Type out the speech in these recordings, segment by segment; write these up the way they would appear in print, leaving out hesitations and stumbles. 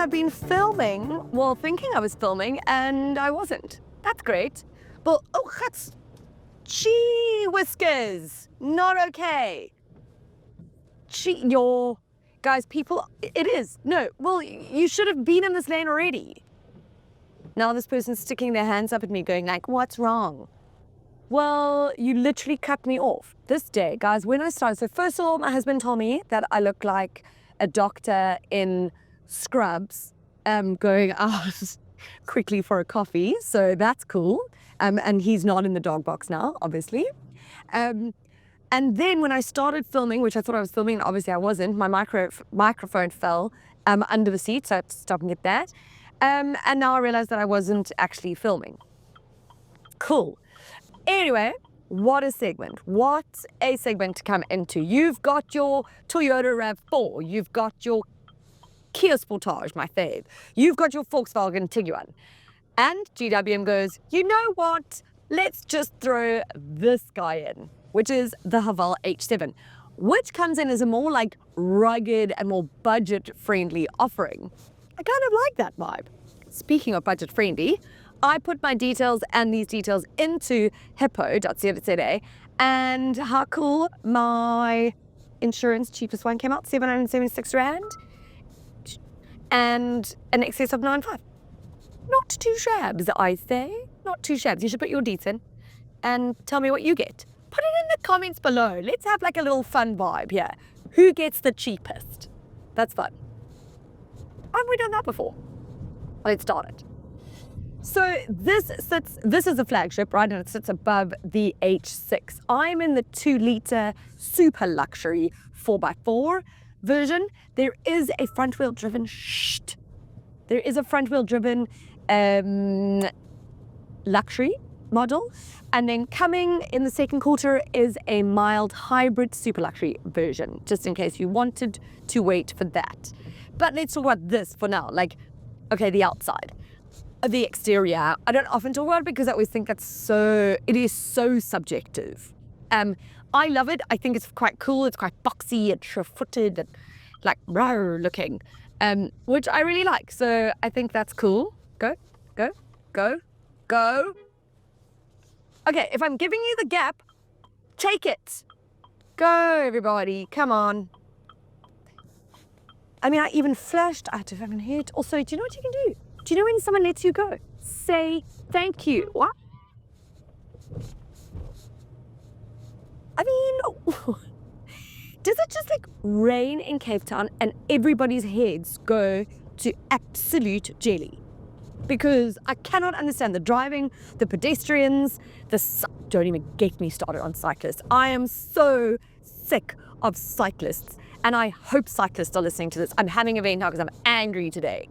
I've been filming, well, thinking I was filming, and I wasn't. That's great. But, oh, that's... Gee whiskers! Not okay. Guys, people, it is. No, well, you should have been in this lane already. Now this person's sticking their hands up at me going like, what's wrong? Well, you literally cut me off. This day, guys, when I started, so first of all, my husband told me that I look like a doctor in scrubs going out quickly for a coffee. So that's cool. And he's not in the dog box now, obviously. And then when I started filming, which I thought I was filming, and obviously I wasn't, my microphone fell under the seat, so I had to stop and get that. And now I realized that I wasn't actually filming. Cool. Anyway, what a segment. What a segment to come into. You've got your Toyota RAV4. You've got your Kia Sportage, my fave. You've got your Volkswagen Tiguan. And GWM goes, you know what? Let's just throw this guy in, which is the Haval H7, which comes in as a more like rugged and more budget-friendly offering. I kind of like that vibe. Speaking of budget-friendly, I put my details and these details into hippo.co.za, and how cool, my insurance cheapest one came out, 776 Rand, and an excess of 9.5. Not too shabs, I say. Not too shabs. You should put your deets in and tell me what you get. Put it in the comments below. Let's have like a little fun vibe here. Who gets the cheapest? That's fun. Haven't we done that before? Let's start it. So this is a flagship, right? And it sits above the H6. I'm in the 2-liter super luxury 4x4 version. There is a front-wheel driven, there is a front-wheel driven luxury model. And then coming in the second quarter is a mild hybrid super luxury version, just in case you wanted to wait for that. But let's talk about this for now. Like, okay, the outside. The exterior, I don't often talk about it because I always think it is so subjective. I love it. I think it's quite cool. It's quite boxy and sure-footed and like raw looking, which I really like. So I think that's cool. Go, go, go, go. Okay, if I'm giving you the gap, take it. Go, everybody. Come on. I mean, I even flashed. I had to fucking hit. Also, do you know what you can do? Do you know when someone lets you go? Say thank you. What? I mean, does it just like rain in Cape Town and everybody's heads go to absolute jelly? Because I cannot understand the driving, the pedestrians, don't even get me started on cyclists. I am so sick of cyclists, and I hope cyclists are listening to this. I'm having a vent now because I'm angry today.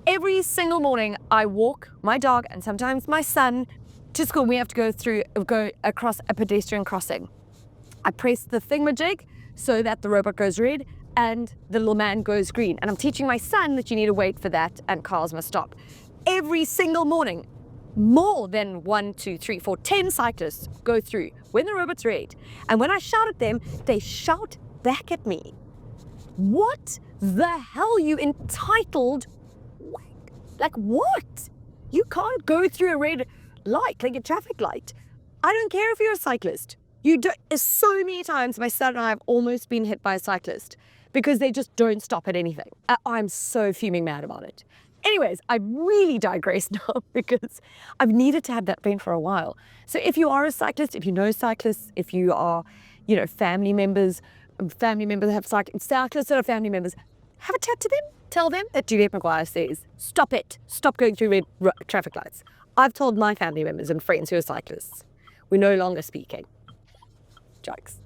Every single morning, I walk my dog and sometimes my son to school. We have to go across a pedestrian crossing. I press the thingamajig so that the robot goes red and the little man goes green. And I'm teaching my son that you need to wait for that and cars must stop. Every single morning, more than 1, 2, 3, 4, 10 cyclists go through when the robot's red. And when I shout at them, they shout back at me. What the hell, you entitled? Like what? You can't go through a red light, like a traffic light. I don't care if you're a cyclist. So many times my son and I have almost been hit by a cyclist because they just don't stop at anything. I'm so fuming mad about it. Anyways, I really digress now because I've needed to have that pain for a while. So if you are a cyclist, if you know cyclists, if you are, family members that have cyclists that are family members, have a chat to them. Tell them that Juliet McGuire says, stop it. Stop going through red traffic lights. I've told my family members and friends who are cyclists. We're no longer speaking. Jokes.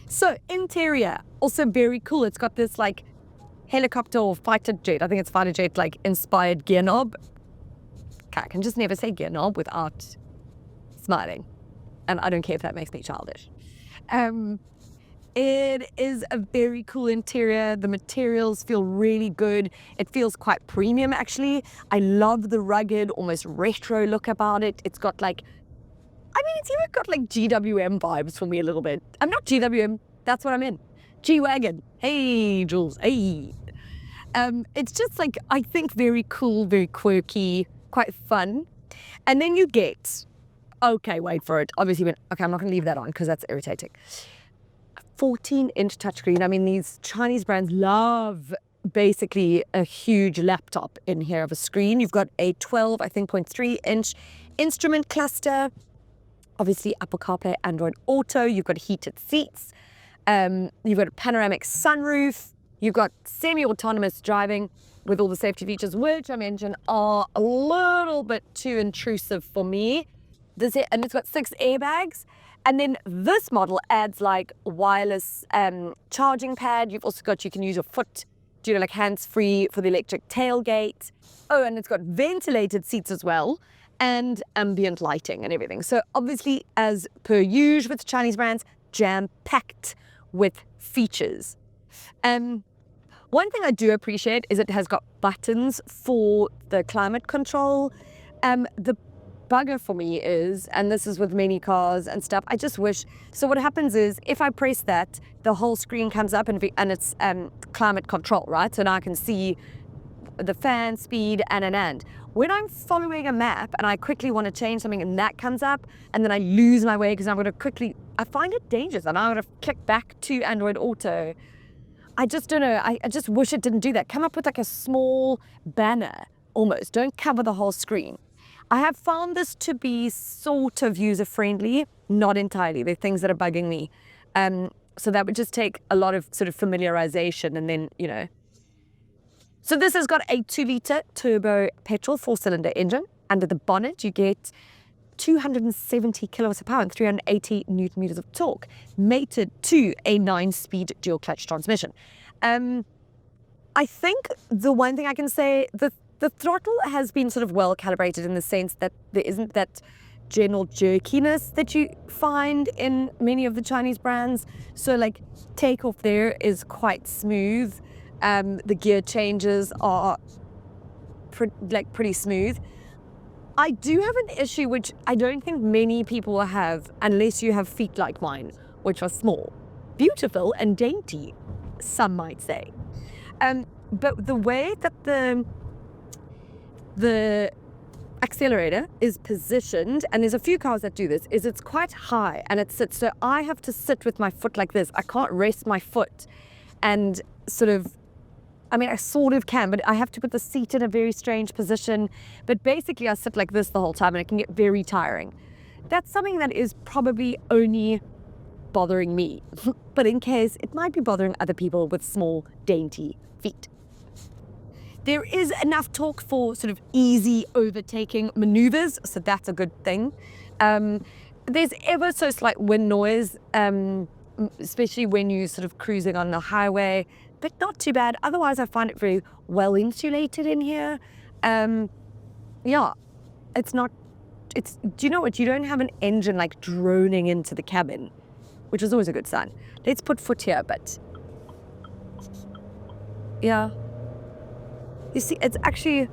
So interior, also very cool. It's got this like helicopter or fighter jet. I think it's fighter jet like inspired gear knob. Okay, I can just never say gear knob without smiling. And I don't care if that makes me childish. It is a very cool interior. The materials feel really good. It feels quite premium, actually. I love the rugged, almost retro look about it. It's got like, it's even got like GWM vibes for me a little bit. I'm not GWM, that's what I'm in. G-Wagon. Hey, Jules, hey. It's just like, I think very cool, very quirky, quite fun. And then you get, okay, wait for it. Obviously, okay, I'm not going to leave that on because that's irritating. 14-inch touchscreen. I mean, these Chinese brands love basically a huge laptop in here of a screen. You've got a 12, I think, 0.3-inch instrument cluster. Obviously, Apple CarPlay, Android Auto. You've got heated seats. You've got a panoramic sunroof. You've got semi-autonomous driving with all the safety features, which I mentioned are a little bit too intrusive for me. And it's got 6 airbags. And then this model adds like wireless charging pad. You've also got, you can use your foot, like hands-free for the electric tailgate. Oh, and it's got ventilated seats as well, and ambient lighting and everything. So obviously, as per usual with Chinese brands, jam-packed with features. One thing I do appreciate is it has got buttons for the climate control. The bugger for me is, and this is with many cars and stuff, I just wish, so what happens is if I press that, the whole screen comes up and it's climate control, right? So now I can see the fan speed and. When I'm following a map and I quickly want to change something and that comes up and then I lose my way because I'm going to quickly, I find it dangerous and I'm going to click back to Android Auto. I just don't know. I just wish it didn't do that. Come up with like a small banner almost. Don't cover the whole screen. I have found this to be sort of user-friendly, not entirely. There are things that are bugging me. So that would just take a lot of sort of familiarization and then, So this has got a 2-litre turbo petrol 4-cylinder engine. Under the bonnet, you get 270 kilowatts of power and 380 newton meters of torque, mated to a 9-speed dual clutch transmission. I think the one thing I can say, the throttle has been sort of well calibrated in the sense that there isn't that general jerkiness that you find in many of the Chinese brands. So like takeoff there is quite smooth. The gear changes are pretty smooth. I do have an issue which I don't think many people will have unless you have feet like mine, which are small, beautiful and dainty, some might say. But the way that the accelerator is positioned, and there's a few cars that do this, is it's quite high and it sits. So I have to sit with my foot like this. I can't rest my foot and sort of, I sort of can, but I have to put the seat in a very strange position. But basically I sit like this the whole time and it can get very tiring. That's something that is probably only bothering me, but in case it might be bothering other people with small, dainty feet. There is enough torque for sort of easy overtaking maneuvers, so that's a good thing. There's ever so slight wind noise, especially when you're sort of cruising on the highway, but not too bad. Otherwise, I find it very well insulated in here. Yeah, do you know what? You don't have an engine like droning into the cabin, which is always a good sign. Let's put foot here, but yeah. You see, it's actually,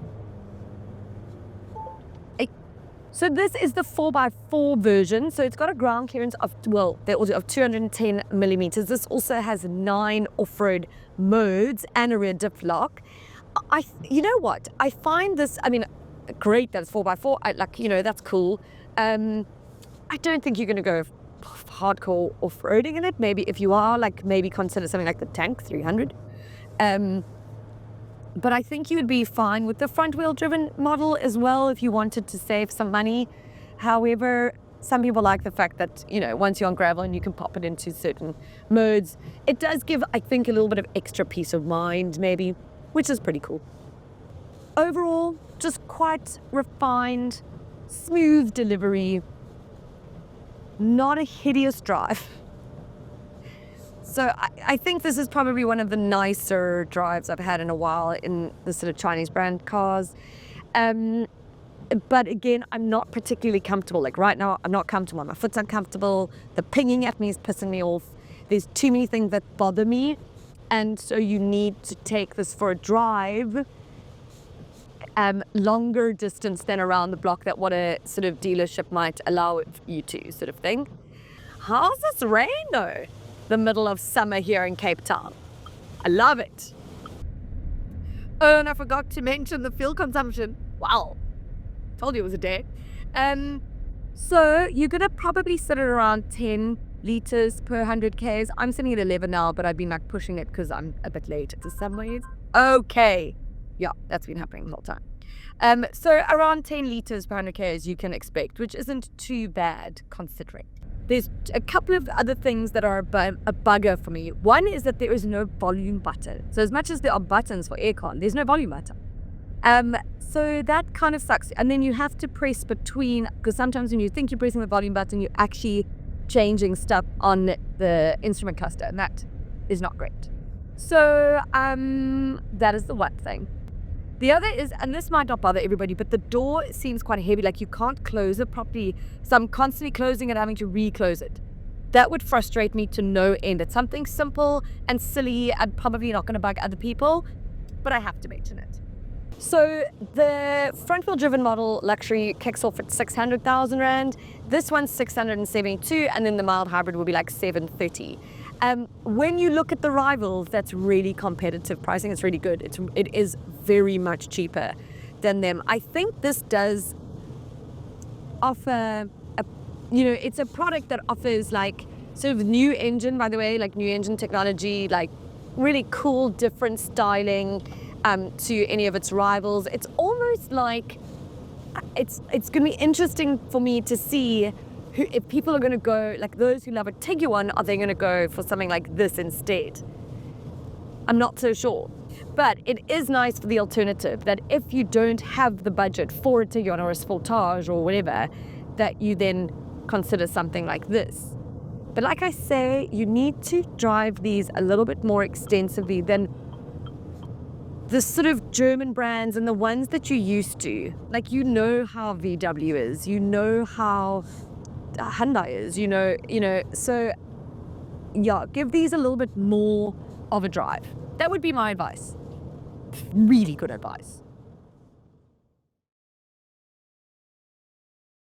so this is the 4x4 version. So it's got a ground clearance of, of 210 millimeters. This also has 9 off-road modes and a rear diff lock. You know what? I find this, great that it's 4x4. That's cool. I don't think you're going to go hardcore off-roading in it. Maybe if you are, maybe consider something like the Tank 300. But I think you would be fine with the front-wheel driven model as well if you wanted to save some money. However, some people like the fact that, once you're on gravel and you can pop it into certain modes, it does give, I think, a little bit of extra peace of mind, maybe, which is pretty cool. Overall, just quite refined, smooth delivery, not a hideous drive. So I think this is probably one of the nicer drives I've had in a while in the sort of Chinese brand cars. But again, I'm not particularly comfortable. Like right now, I'm not comfortable. My foot's uncomfortable. The pinging at me is pissing me off. There's too many things that bother me. And so you need to take this for a drive, longer distance than around the block that what a sort of dealership might allow you to, sort of thing. How's this rain though? The middle of summer here in Cape Town. I love it. Oh, and I forgot to mention the fuel consumption. Wow. Told you it was a day. So you're going to probably sit at around 10 liters per 100 Ks. I'm sitting at 11 now, but I've been like pushing it because I'm a bit late to some ways. Okay. Yeah, that's been happening the whole time. So around 10 liters per 100 Ks you can expect, which isn't too bad considering. There's a couple of other things that are a bugger for me. One is that there is no volume button. So as much as there are buttons for aircon, there's no volume button. So that kind of sucks. And then you have to press between, because sometimes when you think you're pressing the volume button, you're actually changing stuff on the instrument cluster, and that is not great. So that is the one thing. The other is, and this might not bother everybody, but the door seems quite heavy, like you can't close it properly. So I'm constantly closing it, having to reclose it. That would frustrate me to no end. It's something simple and silly and probably not going to bug other people, but I have to mention it. So the front wheel driven model luxury kicks off at 600,000 Rand. This one's 672, and then the mild hybrid will be like 730. When you look at the rivals, that's really competitive pricing. It's really good. It is very much cheaper than them. I think this does offer it's a product that offers like sort of new engine, by the way, like new engine technology, like really cool, different styling to any of its rivals. It's almost like it's going to be interesting for me to see if people are going to go, like those who love a Tiguan, are they going to go for something like this instead? I'm not so sure. But it is nice for the alternative that if you don't have the budget for a Tiguan or a Sportage or whatever, that you then consider something like this. But like I say, you need to drive these a little bit more extensively than the sort of German brands and the ones that you're used to. Like, you know how VW is, you know how Hyundai is, you know, so yeah, give these a little bit more of a drive. That would be my advice. Really good advice.